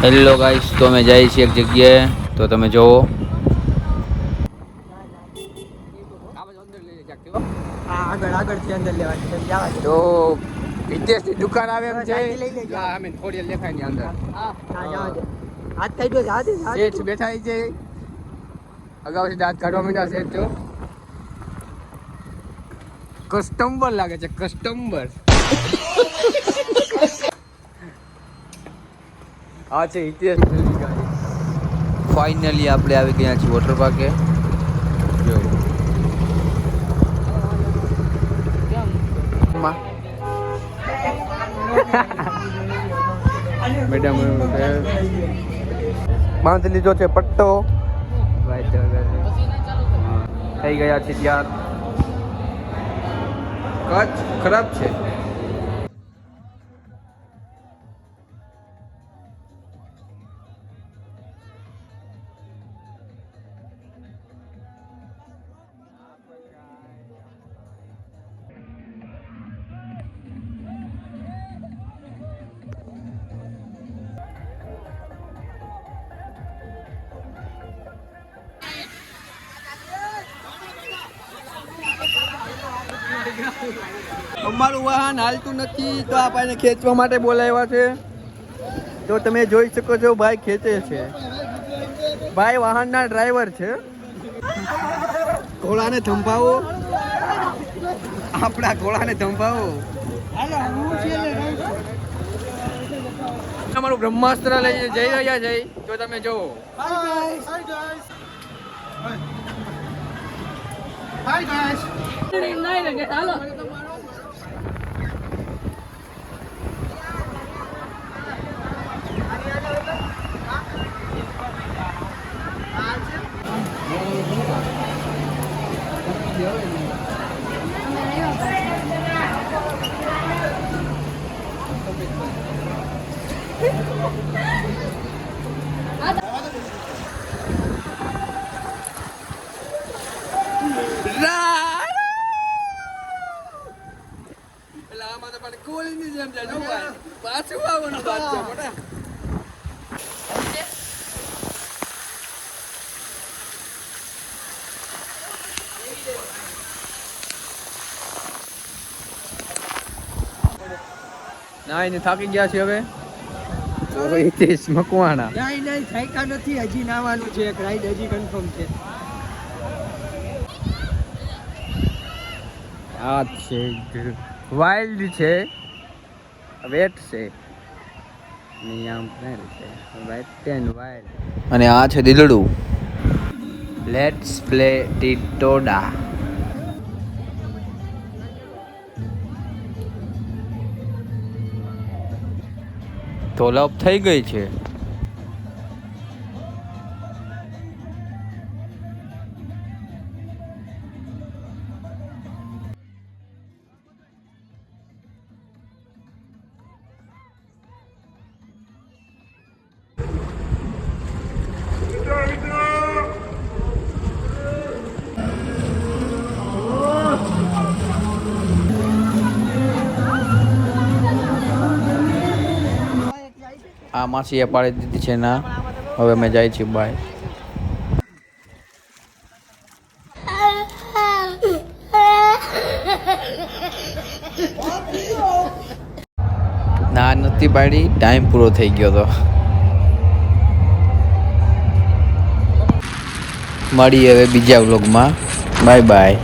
Hello guys, તો અમે જઈએ છીએ એક જગ્યાએ, તો તમે જોવો. તો હિતેશની દુકાન આવે એમ છે. થોડી લેખાય ની અંદર શેઠ બેઠા છે. અગાઉથી દાંત કાઢવા માંડ્યા છે. તો કસ્ટમર લાગે છે, કસ્ટમર. આ છે હિતેશ. ફાઇનલી આપણે આવી ગયા છીએ વોટર પાર્કે. જો મેડમ બાંધી લીધો છે પટ્ટો. થઈ ગયા છે ત્યાર. કચ્છ ખરાબ છે. અમારું વાહન હાલતું નથી, તો આપણને ખેંચવા માટે બોલાવ્યા છે. તો તમે જોઈ શકો છો, ભાઈ ખેંચે છે. ભાઈ વાહનના ડ્રાઈવર છે. ઘોડાને થંભાવો, આપણા ઘોડાને થંભાવો. અમારું બ્રહ્માસ્ત્ર લઈને જઈ રહ્યા છે, તો તમે જોવો. Hi guys. Hello. ના એને થાકી ગયા છે હવે. હિતેશ મકવાણા. નહીં થાક્યા નથી, હજી નાવાનું છે. એક રાઈડ હજી કન્ફર્મ છે. આ છે વાઇલ્ડ છે, વેટ છે, અને આ છે દિલડું. Let's play ટીટોડા. તોલપ થઈ ગઈ છે. આ માસીએ પાડી દીધી છે ના. હવે અમે જાય છીએ બાય. ના નથી પાડી, ટાઈમ પૂરો થઈ ગયો તો. મળીએ હવે બીજા વ્લોગમાં. Bye bye.